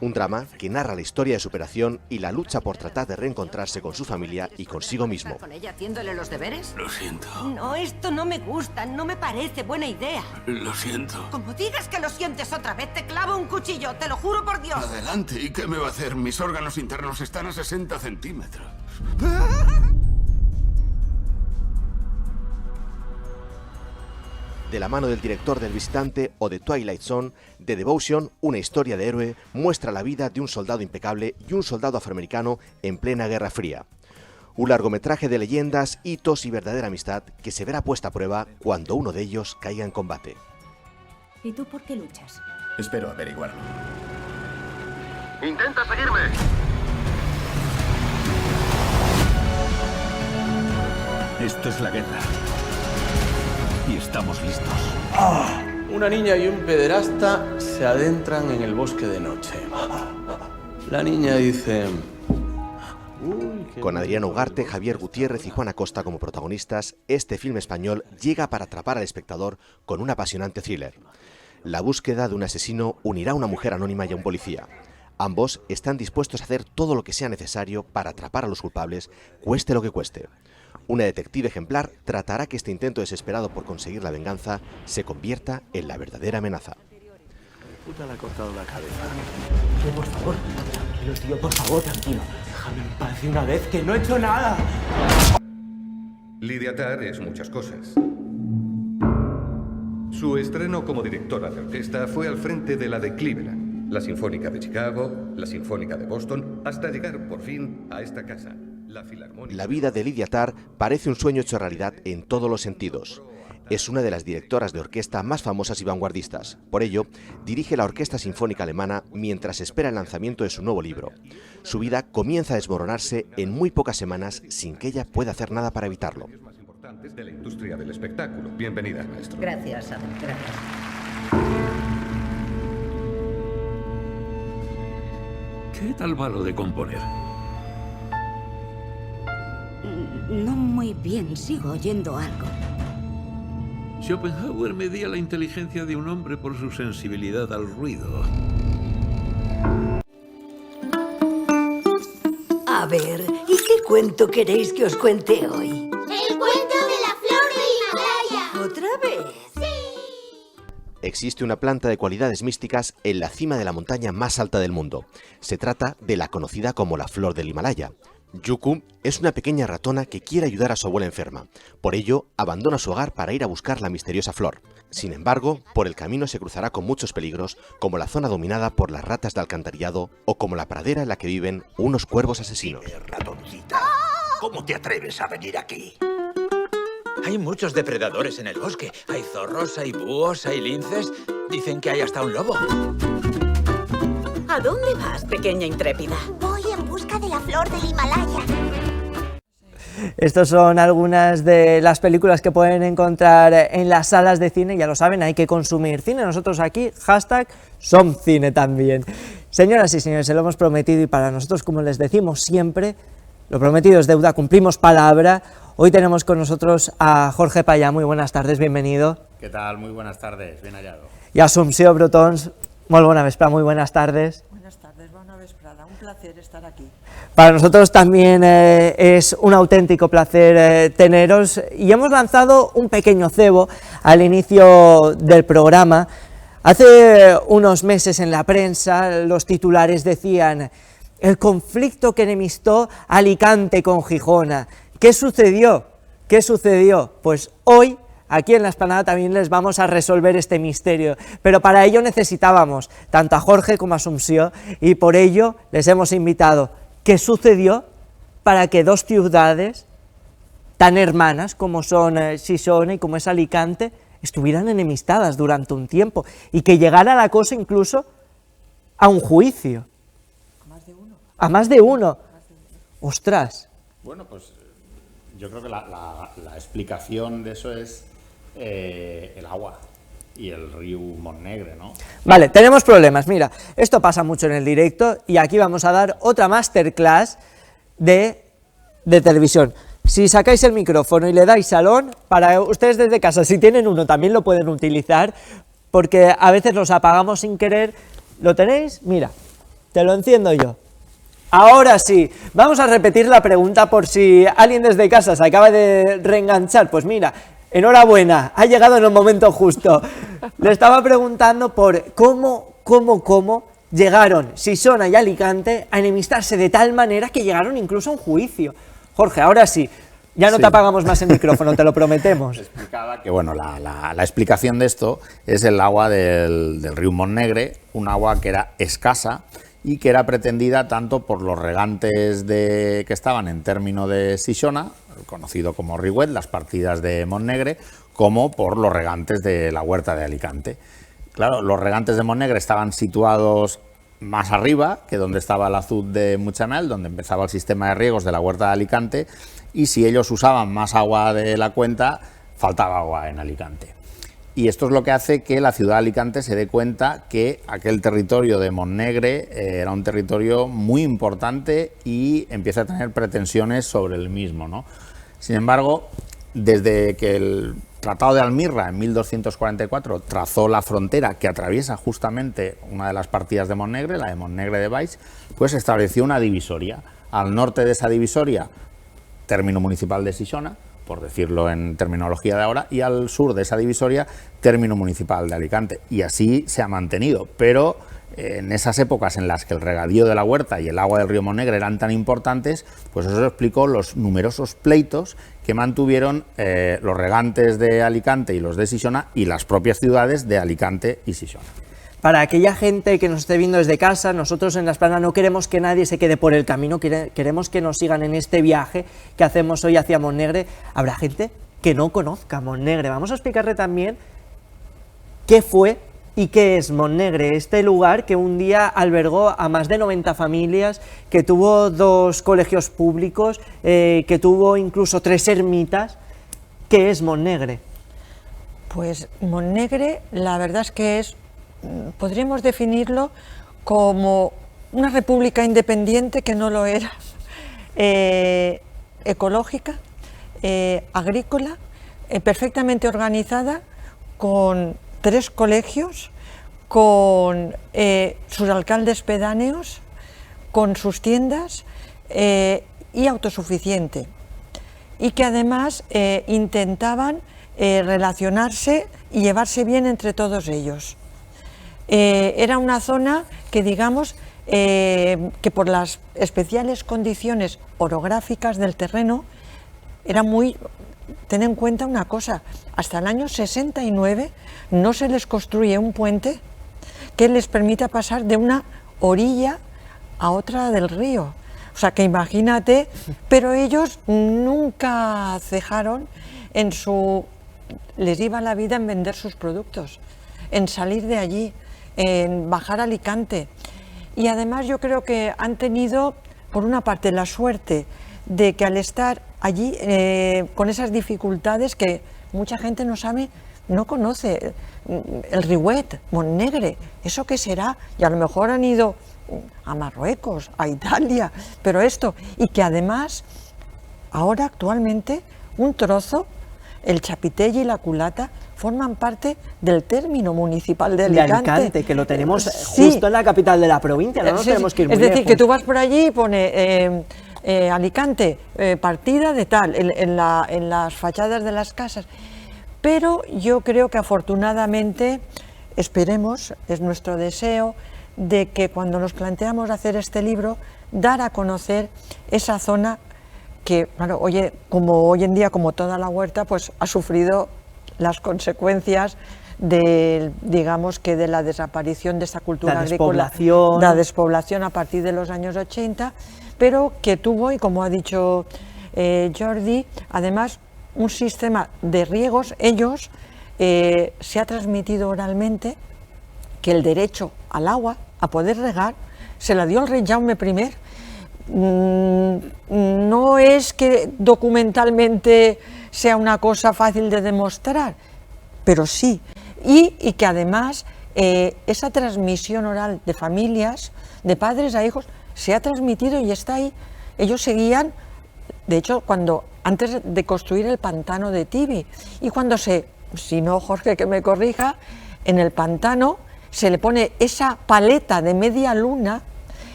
Un drama que narra la historia de superación y la lucha por tratar de reencontrarse con su familia y consigo mismo. ¿Con ella haciéndole los deberes? Lo siento. No, esto no me gusta, no me parece buena idea. Lo siento. Como digas que lo sientes otra vez, te clavo un cuchillo, te lo juro por Dios. Adelante, ¿y qué me va a hacer? Mis órganos internos están a 60 centímetros. De la mano del director del Visitante o de Twilight Zone, The Devotion, una historia de héroe, muestra la vida de un soldado impecable y un soldado afroamericano en plena Guerra Fría. Un largometraje de leyendas, hitos y verdadera amistad que se verá puesta a prueba cuando uno de ellos caiga en combate. ¿Y tú por qué luchas? Espero averiguarlo. ¡Intenta seguirme! Esto es la guerra. Y estamos listos. Una niña y un pederasta se adentran en el bosque de noche. La niña dice... Con Adrián Ugarte, Javier Gutiérrez y Juan Acosta como protagonistas, este film español llega para atrapar al espectador con un apasionante thriller. La búsqueda de un asesino unirá a una mujer anónima y a un policía. Ambos están dispuestos a hacer todo lo que sea necesario para atrapar a los culpables, cueste lo que cueste. Una detective ejemplar tratará que este intento desesperado por conseguir la venganza se convierta en la verdadera amenaza. Puta le ha cortado la cabeza. Tío, por favor, tranquilo, tío, por favor, tranquilo. Déjame en paz de una vez, que no he hecho nada. Lydia Tarr es muchas cosas. Su estreno como directora de orquesta fue al frente de la de Cleveland, la Sinfónica de Chicago, la Sinfónica de Boston, hasta llegar por fin a esta casa. La vida de Lydia Tarr parece un sueño hecho realidad en todos los sentidos. Es una de las directoras de orquesta más famosas y vanguardistas. Por ello, dirige la Orquesta Sinfónica Alemana mientras espera el lanzamiento de su nuevo libro. Su vida comienza a desmoronarse en muy pocas semanas sin que ella pueda hacer nada para evitarlo. De la industria del espectáculo. Bienvenida, maestro. Gracias, Adam, gracias. ¿Qué tal va lo de componer? No muy bien, sigo oyendo algo. Schopenhauer medía la inteligencia de un hombre por su sensibilidad al ruido. A ver, ¿y qué cuento queréis que os cuente hoy? ¡El cuento de la flor del Himalaya! ¿Otra vez? Existe una planta de cualidades místicas en la cima de la montaña más alta del mundo. Se trata de la conocida como la flor del Himalaya. Yuku es una pequeña ratona que quiere ayudar a su abuela enferma. Por ello, abandona su hogar para ir a buscar la misteriosa flor. Sin embargo, por el camino se cruzará con muchos peligros, como la zona dominada por las ratas de alcantarillado o como la pradera en la que viven unos cuervos asesinos. Ratoncita, ¿cómo te atreves a venir aquí? Hay muchos depredadores en el bosque. Hay zorros, hay búhos, hay linces. Dicen que hay hasta un lobo. ¿A dónde vas, pequeña intrépida? Voy en busca de la flor del Himalaya. Estas son algunas de las películas que pueden encontrar en las salas de cine. Ya lo saben, hay que consumir cine. Nosotros aquí, #SomCine también. Señoras y señores, se lo hemos prometido y para nosotros, como les decimos siempre, lo prometido es deuda, cumplimos palabra. Hoy tenemos con nosotros a Jorge Payá. Muy buenas tardes, bienvenido. ¿Qué tal? Muy buenas tardes, bien hallado. Y Assumpció Brotons, molt bona vesprada, muy buenas tardes. Buenas tardes, bona vesprada, un placer estar aquí. Para nosotros también es un auténtico placer teneros y hemos lanzado un pequeño cebo al inicio del programa. Hace unos meses en la prensa los titulares decían: el conflicto que enemistó Alicante con Gijona. ¿Qué sucedió? ¿Qué sucedió? Pues hoy, aquí en La Explanada, también les vamos a resolver este misterio, pero para ello necesitábamos tanto a Jorge como a Assumpció y por ello les hemos invitado. ¿Qué sucedió para que dos ciudades tan hermanas como son Xixona y como es Alicante estuvieran enemistadas durante un tiempo y que llegara la cosa incluso a un juicio? ¿A más de uno? A más de uno. Ostras. Bueno, pues yo creo que la explicación de eso es el agua y el río Montnegre, ¿no? Vale, tenemos problemas. Mira, esto pasa mucho en el directo y aquí vamos a dar otra masterclass de televisión. Si sacáis el micrófono y le dais salón, para ustedes desde casa, si tienen uno también lo pueden utilizar, porque a veces los apagamos sin querer. ¿Lo tenéis? Mira, te lo enciendo yo. Ahora sí, vamos a repetir la pregunta por si alguien desde casa se acaba de reenganchar. Pues mira, enhorabuena, ha llegado en el momento justo. Le estaba preguntando por cómo llegaron Xixona y Alicante a enemistarse de tal manera que llegaron incluso a un juicio. Jorge, ahora sí, ya no te apagamos más el micrófono, te lo prometemos. Explicaba que, bueno, la explicación de esto es el agua del río Montnegre, un agua que era escasa y que era pretendida tanto por los regantes que estaban en término de Xixona, conocido como Riuet, las partidas de Montnegre, como por los regantes de la huerta de Alicante. Claro, los regantes de Montnegre estaban situados más arriba que donde estaba el azud de Mutxamel, donde empezaba el sistema de riegos de la huerta de Alicante, y si ellos usaban más agua de la cuenta, faltaba agua en Alicante. Y esto es lo que hace que la ciudad de Alicante se dé cuenta que aquel territorio de Montnegre era un territorio muy importante y empieza a tener pretensiones sobre el mismo, ¿no? Sin embargo, desde que el Tratado de Almirra en 1244 trazó la frontera que atraviesa justamente una de las partidas de Montnegre, la de Montnegre de Baix, pues estableció una divisoria. Al norte de esa divisoria, término municipal de Xixona, por decirlo en terminología de ahora, y al sur de esa divisoria, término municipal de Alicante. Y así se ha mantenido, pero en esas épocas en las que el regadío de la huerta y el agua del río Montnegre eran tan importantes, pues eso explicó los numerosos pleitos que mantuvieron los regantes de Alicante y los de Xixona y las propias ciudades de Alicante y Xixona. Para aquella gente que nos esté viendo desde casa, nosotros en La Explanada no queremos que nadie se quede por el camino, queremos que nos sigan en este viaje que hacemos hoy hacia Montnegre. Habrá gente que no conozca Montnegre. Vamos a explicarle también qué fue y qué es Montnegre, este lugar que un día albergó a más de 90 familias, que tuvo 2 colegios públicos, que tuvo incluso 3 ermitas. ¿Qué es Montnegre? Pues Montnegre, la verdad es que podríamos definirlo como una república independiente que no lo era. ecológica, agrícola, perfectamente organizada, con 3 colegios, con sus alcaldes pedáneos, con sus tiendas y autosuficiente. Y que además intentaban relacionarse y llevarse bien entre todos ellos. Era una zona que, digamos, que por las especiales condiciones orográficas del terreno, era muy... Ten en cuenta una cosa, hasta el año 69 no se les construye un puente que les permita pasar de una orilla a otra del río. O sea, que imagínate, pero ellos nunca cejaron en su... Les iba la vida en vender sus productos, en salir de allí, en bajar a Alicante. Y además yo creo que han tenido, por una parte, la suerte de que al estar allí con esas dificultades que mucha gente no sabe, no conoce, el Riuet, Montnegre, ¿eso qué será? Y a lo mejor han ido a Marruecos, a Italia, pero esto, y que además, ahora actualmente, un trozo, el Chapitell y la Culata, forman parte del término municipal de Alicante. De Alicante, que lo tenemos justo en la capital de la provincia, no nos tenemos que ir muy lejos. Es decir, lejos. que tú vas por allí y pone Alicante, partida de tal, en las fachadas de las casas. Pero yo creo que afortunadamente, esperemos, es nuestro deseo, de que cuando nos planteamos hacer este libro, dar a conocer esa zona que, bueno, oye, como hoy en día, como toda la huerta, pues ha sufrido las consecuencias de, digamos, que de la desaparición de esta cultura agrícola, la despoblación a partir de los años 80, pero que tuvo, y como ha dicho Jordi, además un sistema de riegos. Ellos se ha transmitido oralmente que el derecho al agua, a poder regar, se la dio el rey Jaume I. No es que documentalmente sea una cosa fácil de demostrar, pero sí, y que además esa transmisión oral de familias, de padres a hijos, se ha transmitido y está ahí. Ellos seguían, de hecho, antes de construir el pantano de Tibi, y cuando si no, Jorge, que me corrija, en el pantano se le pone esa paleta de media luna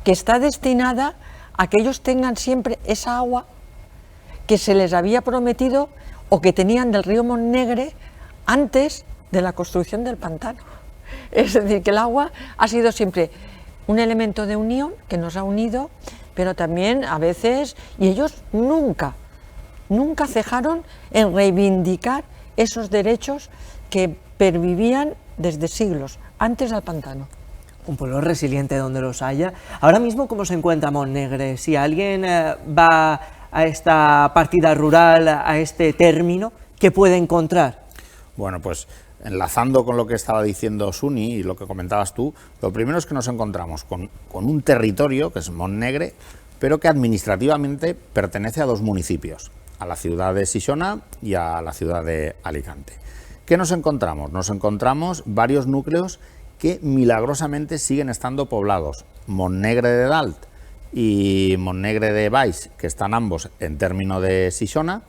que está destinada a que ellos tengan siempre esa agua que se les había prometido o que tenían del río Montnegre antes de la construcción del pantano. Es decir, que el agua ha sido siempre un elemento de unión que nos ha unido, pero también a veces, y ellos nunca cejaron en reivindicar esos derechos que pervivían desde siglos, antes del pantano. Un pueblo resiliente donde los haya. Ahora mismo, ¿cómo se encuentra Montnegre? Si alguien va a esta partida rural, a este término, ¿qué puede encontrar? Bueno, pues enlazando con lo que estaba diciendo Suni y lo que comentabas tú, lo primero es que nos encontramos con un territorio, que es Montnegre, pero que administrativamente pertenece a 2 municipios, a la ciudad de Xixona y a la ciudad de Alicante. ¿Qué nos encontramos? Nos encontramos varios núcleos que milagrosamente siguen estando poblados. Montnegre de Dalt y Montnegre de Baix, que están ambos en término de Xixona,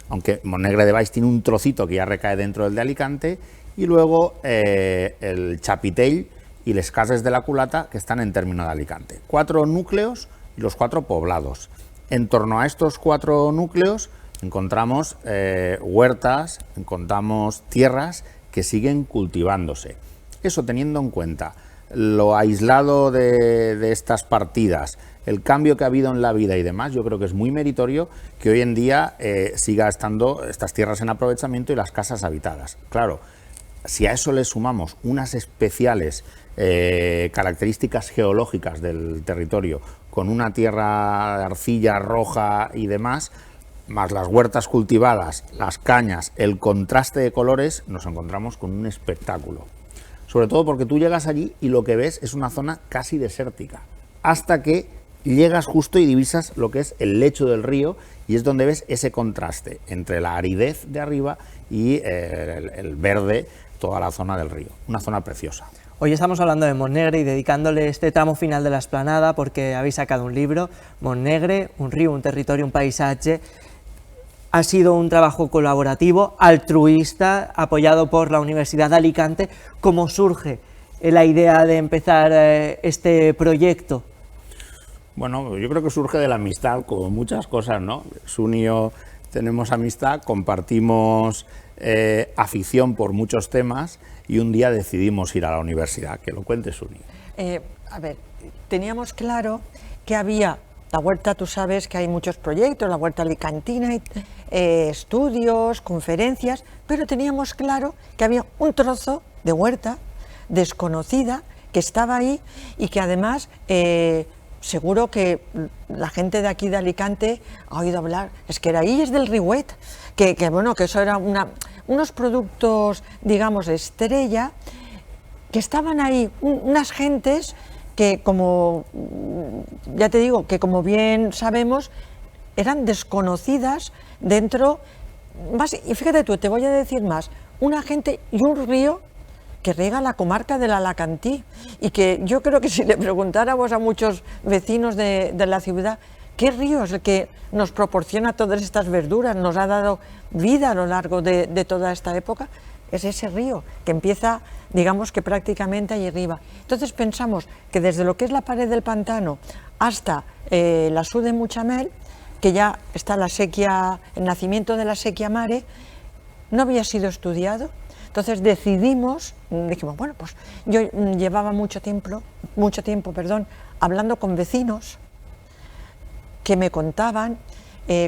aunque Montnegre de Baix tiene un trocito que ya recae dentro del de Alicante, y luego el Chapitell y les Cases de la Culata, que están en término de Alicante. 4 núcleos y los 4 poblados. En torno a estos 4 núcleos encontramos huertas, encontramos tierras que siguen cultivándose. Eso teniendo en cuenta lo aislado de estas partidas, el cambio que ha habido en la vida y demás, yo creo que es muy meritorio que hoy en día siga estando estas tierras en aprovechamiento y las casas habitadas. Claro, si a eso le sumamos unas especiales características geológicas del territorio, con una tierra de arcilla roja y demás, más las huertas cultivadas, las cañas, el contraste de colores, nos encontramos con un espectáculo. Sobre todo porque tú llegas allí y lo que ves es una zona casi desértica, hasta que llegas justo y divisas lo que es el lecho del río, y es donde ves ese contraste entre la aridez de arriba y el verde, toda la zona del río. Una zona preciosa. Hoy estamos hablando de Montnegre y dedicándole este tramo final de la explanada porque habéis sacado un libro, Montnegre, un río, un territorio, un paisaje. Ha sido un trabajo colaborativo, altruista, apoyado por la Universidad de Alicante. ¿Cómo surge la idea de empezar este proyecto? Bueno, yo creo que surge de la amistad, como muchas cosas, ¿no? Suni y yo tenemos amistad, compartimos afición por muchos temas y un día decidimos ir a la universidad. Que lo cuente Suni. A ver, teníamos claro que había la huerta, tú sabes que hay muchos proyectos, la huerta alicantina, estudios, conferencias, pero teníamos claro que había un trozo de huerta desconocida que estaba ahí y que además seguro que la gente de aquí de Alicante ha oído hablar, es que era ahí, es del Riuet, que bueno, que eso era unos productos, digamos, estrella, que estaban ahí, unas gentes que como, ya te digo, que como bien sabemos, eran desconocidas dentro, más, y fíjate tú, te voy a decir más, una gente y un río que riega la comarca del Alacantí y que yo creo que si le preguntáramos a muchos vecinos de la ciudad qué río es el que nos proporciona todas estas verduras, nos ha dado vida a lo largo de toda esta época, es ese río que empieza, digamos que prácticamente ahí arriba. Entonces pensamos que desde lo que es la pared del pantano hasta la Sud de Muchamel, que ya está la sequía, el nacimiento de la sequía mare, no había sido estudiado. Entonces dijimos, bueno, pues yo llevaba mucho tiempo, hablando con vecinos que me contaban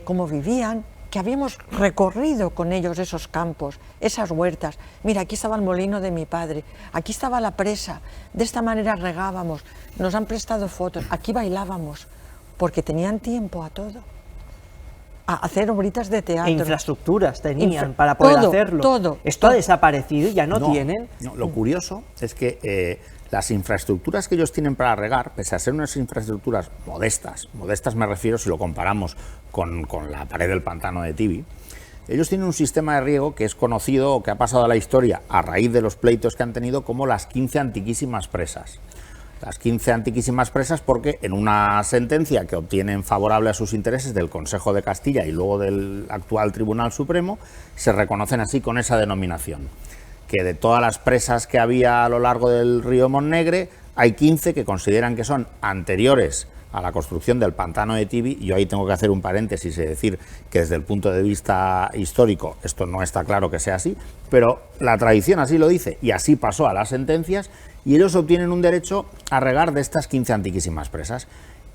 cómo vivían, que habíamos recorrido con ellos esos campos, esas huertas. Mira, aquí estaba el molino de mi padre, aquí estaba la presa, de esta manera regábamos, nos han prestado fotos, aquí bailábamos, porque tenían tiempo a todo. A hacer obritas de teatro. E infraestructuras tenían para poder hacerlo. Todo. ¿Esto ha desaparecido? ¿Ya no tienen? No, lo curioso es que las infraestructuras que ellos tienen para regar, pese a ser unas infraestructuras modestas me refiero si lo comparamos con la pared del pantano de Tibi, ellos tienen un sistema de riego que es conocido o que ha pasado a la historia a raíz de los pleitos que han tenido como las 15 antiquísimas presas. Las 15 antiquísimas presas porque en una sentencia que obtienen favorable a sus intereses del Consejo de Castilla y luego del actual Tribunal Supremo, se reconocen así con esa denominación, que de todas las presas que había a lo largo del río Montnegre, hay 15 que consideran que son anteriores a la construcción del pantano de Tibi. Yo ahí tengo que hacer un paréntesis y decir que desde el punto de vista histórico esto no está claro que sea así, pero la tradición así lo dice y así pasó a las sentencias y ellos obtienen un derecho a regar de estas 15 antiquísimas presas.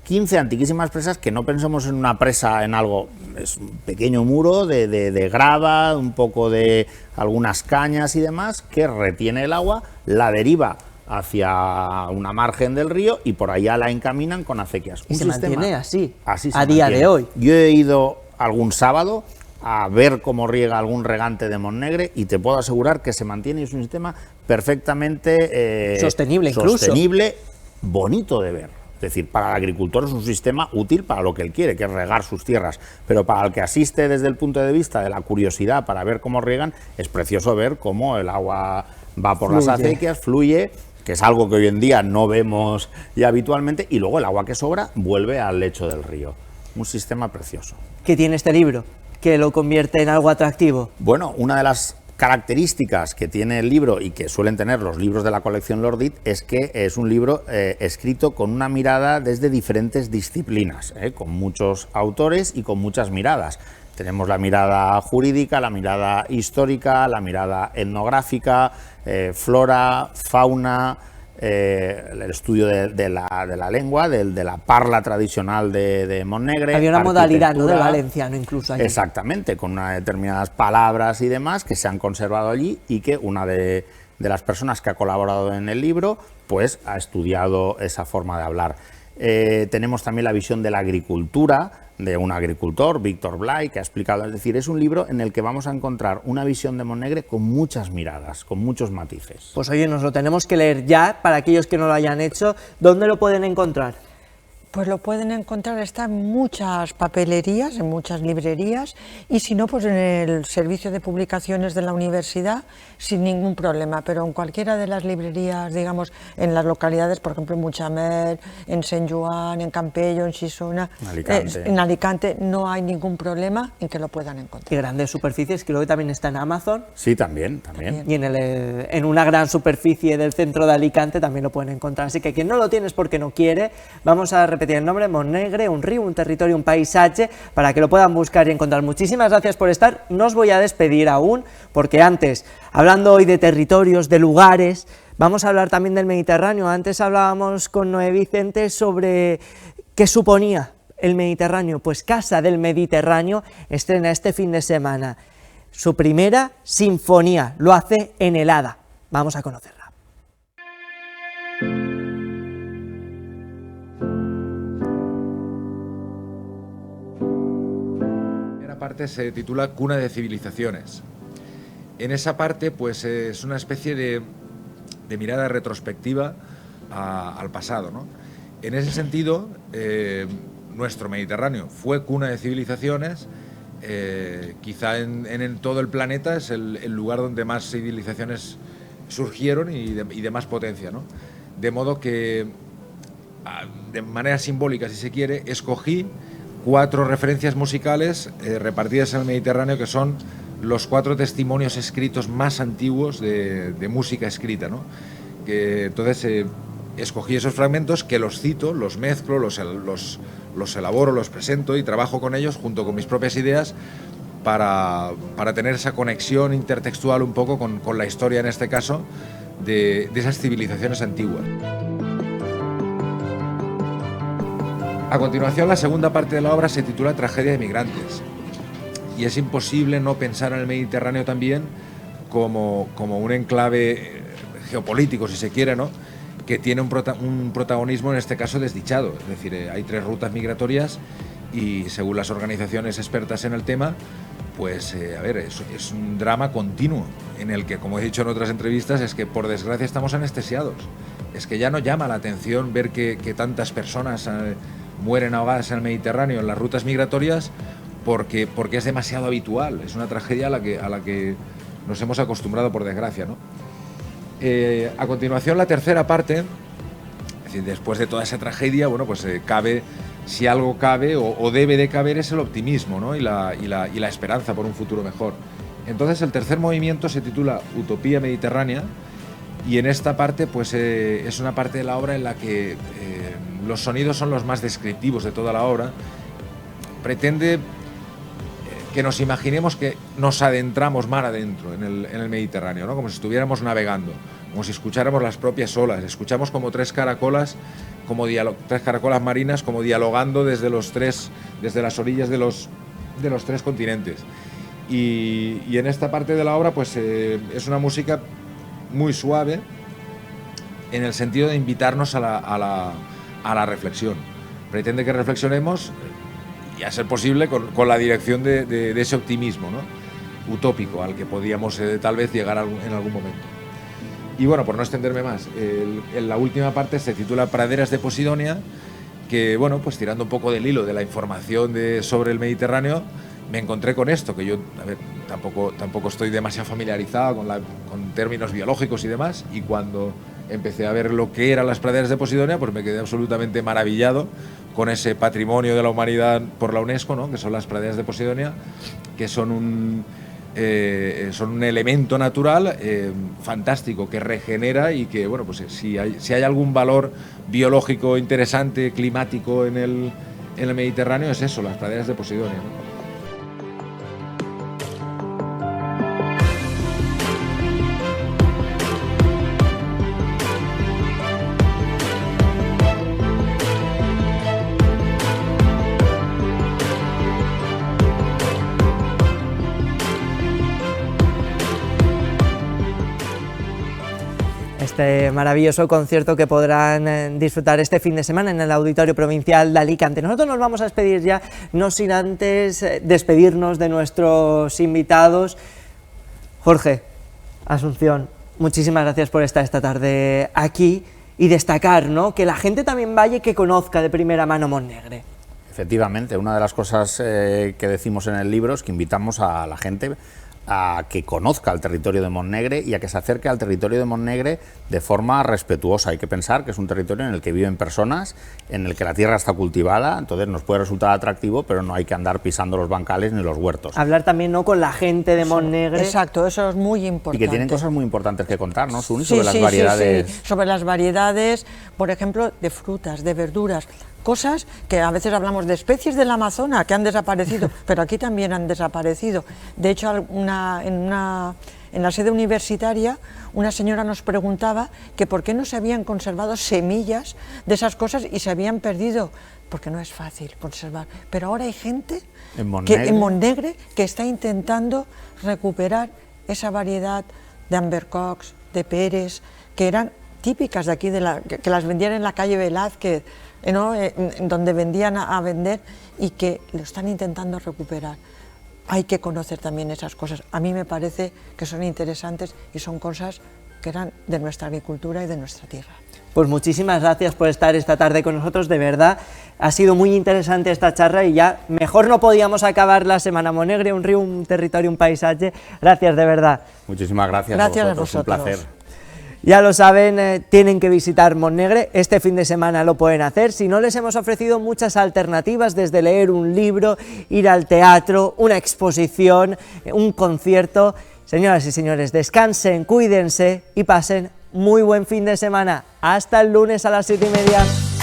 15 antiquísimas presas que no pensemos en una presa, en algo, es un pequeño muro de grava, un poco de algunas cañas y demás, que retiene el agua, la deriva hacia una margen del río y por allá la encaminan con acequias. Y se mantiene así se a día de hoy. Yo he ido algún sábado a ver cómo riega algún regante de Montnegre y te puedo asegurar que se mantiene, es un sistema perfectamente sostenible, sostenible, bonito de ver. Es decir, para el agricultor es un sistema útil para lo que él quiere, que es regar sus tierras, pero para el que asiste desde el punto de vista de la curiosidad para ver cómo riegan, es precioso ver cómo el agua va por las acequias, fluye, que es algo que hoy en día no vemos ya habitualmente, y luego el agua que sobra vuelve al lecho del río. Un sistema precioso. ¿Qué tiene este libro que lo convierte en algo atractivo? Bueno, una de las características que tiene el libro y que suelen tener los libros de la colección Lordit es que es un libro escrito con una mirada desde diferentes disciplinas, con muchos autores y con muchas miradas. Tenemos la mirada jurídica, la mirada histórica, la mirada etnográfica, flora, fauna, el estudio de la lengua, de la parla tradicional de Montnegre. Había una modalidad, ¿no?, del valenciano incluso allí. Exactamente, con unas determinadas palabras y demás que se han conservado allí y que una de las personas que ha colaborado en el libro pues ha estudiado esa forma de hablar. Tenemos también la visión de la agricultura, de un agricultor, Víctor Blay, que ha explicado, es decir, es un libro en el que vamos a encontrar una visión de Montnegre con muchas miradas, con muchos matices. Pues oye, nos lo tenemos que leer ya, para aquellos que no lo hayan hecho. ¿Dónde lo pueden encontrar? Pues lo pueden encontrar, está en muchas papelerías, en muchas librerías, y si no, pues en el servicio de publicaciones de la universidad, sin ningún problema, pero en cualquiera de las librerías, digamos, en las localidades, por ejemplo en Muchamer, en Sant Joan, en Campello, en Xixona, en Alicante, no hay ningún problema en que lo puedan encontrar. Y grandes superficies, creo que también está en Amazon. Sí, también. Y en una gran superficie del centro de Alicante también lo pueden encontrar, así que quien no lo tiene es porque no quiere. Vamos a repetir el nombre: Montnegre, un río, un territorio, un paisaje, para que lo puedan buscar y encontrar. Muchísimas gracias por estar. No os voy a despedir aún, porque antes, hablando hoy de territorios, de lugares, vamos a hablar también del Mediterráneo. Antes hablábamos con Noé Vicente sobre qué suponía el Mediterráneo. Pues Casa del Mediterráneo estrena este fin de semana su primera sinfonía, lo hace en el Hada. Vamos a conocerla. Parte se titula Cuna de Civilizaciones. En esa parte pues es una especie de mirada retrospectiva al pasado, ¿no? En ese sentido, nuestro Mediterráneo fue cuna de civilizaciones, quizá en todo el planeta es el lugar donde más civilizaciones surgieron y de más potencia, ¿no? De modo que, de manera simbólica si se quiere, escogí 4 referencias musicales repartidas en el Mediterráneo, que son los 4 testimonios escritos más antiguos de música escrita, ¿no? Entonces escogí esos fragmentos, que los cito, los mezclo, los elaboro, los presento y trabajo con ellos junto con mis propias ideas para tener esa conexión intertextual un poco con la historia, en este caso, de esas civilizaciones antiguas. A continuación, la segunda parte de la obra se titula Tragedia de Migrantes, y es imposible no pensar en el Mediterráneo también como un enclave geopolítico, si se quiere, ¿no?, que tiene un protagonismo, en este caso, desdichado. Es decir, hay 3 rutas migratorias y, según las organizaciones expertas en el tema, pues, es un drama continuo en el que, como he dicho en otras entrevistas, es que, por desgracia, estamos anestesiados. Es que ya no llama la atención ver que tantas personas mueren ahogadas en el Mediterráneo, en las rutas migratorias, porque es demasiado habitual. Es una tragedia a la que nos hemos acostumbrado, por desgracia, ¿no? A continuación, la tercera parte, es decir, después de toda esa tragedia, bueno, pues cabe, si algo cabe o debe de caber, es el optimismo, ¿no?, y la esperanza por un futuro mejor. Entonces, el tercer movimiento se titula Utopía Mediterránea, y en esta parte pues es una parte de la obra en la que los sonidos son los más descriptivos de toda la obra. Pretende que nos imaginemos que nos adentramos mar adentro en el Mediterráneo, ¿no?, como si estuviéramos navegando, como si escucháramos las propias olas. Escuchamos como 3 caracolas, tres caracolas marinas, como dialogando desde las orillas de los 3 continentes. Y en esta parte de la obra pues es una música muy suave, en el sentido de invitarnos a la reflexión. Pretende que reflexionemos, y a ser posible con la dirección de ese optimismo, ¿no?, utópico al que podíamos tal vez llegar en algún momento. Y bueno, por no extenderme más, en la última parte se titula Praderas de Posidonia, que, bueno, pues tirando un poco del hilo de la información sobre el Mediterráneo, me encontré con esto, que yo, tampoco estoy demasiado familiarizado con términos biológicos y demás, y cuando empecé a ver lo que eran las praderas de Posidonia, pues me quedé absolutamente maravillado con ese patrimonio de la humanidad por la UNESCO, ¿no?, que son las praderas de Posidonia, que son un elemento natural fantástico, que regenera y que, bueno, pues si hay algún valor biológico interesante, climático en el Mediterráneo, es eso, las praderas de Posidonia, ¿no? Este maravilloso concierto que podrán disfrutar este fin de semana en el Auditorio Provincial de Alicante. Nosotros nos vamos a despedir ya, no sin antes despedirnos de nuestros invitados. Jorge, Asunción, muchísimas gracias por estar esta tarde aquí, y destacar, ¿no? Que la gente también vaya y que conozca de primera mano Montnegre. Efectivamente, una de las cosas que decimos en el libro es que invitamos a la gente a que conozca el territorio de Montnegre y a que se acerque al territorio de Montnegre de forma respetuosa. Hay que pensar que es un territorio en el que viven personas, en el que la tierra está cultivada, entonces nos puede resultar atractivo, pero no hay que andar pisando los bancales ni los huertos. Hablar también, ¿no?, con la gente de Montnegre. Exacto, eso es muy importante. Y que tienen cosas muy importantes que contar, ¿no, Suni? Sobre las variedades. Sí, sobre las variedades, por ejemplo, de frutas, de verduras. Cosas que a veces hablamos de especies del Amazonas que han desaparecido, pero aquí también han desaparecido. De hecho, en la sede universitaria, una señora nos preguntaba que por qué no se habían conservado semillas de esas cosas y se habían perdido, porque no es fácil conservar. Pero ahora hay gente en Montnegre que está intentando recuperar esa variedad de Ambercocks, de peres, que eran típicas de aquí, que las vendían en la calle Velázquez, ¿no? Donde vendían a vender, y que lo están intentando recuperar. Hay que conocer también esas cosas. A mí me parece que son interesantes y son cosas que eran de nuestra agricultura y de nuestra tierra. Pues muchísimas gracias por estar esta tarde con nosotros, de verdad. Ha sido muy interesante esta charla y ya mejor no podíamos acabar la semana. Montnegre, un río, un territorio, un paisaje. Gracias, de verdad. Muchísimas gracias, gracias a vosotros. Un placer. Ya lo saben, tienen que visitar Montnegre, este fin de semana lo pueden hacer. Si no, les hemos ofrecido muchas alternativas, desde leer un libro, ir al teatro, una exposición, un concierto. Señoras y señores, descansen, cuídense y pasen muy buen fin de semana. Hasta el lunes a las 7:30.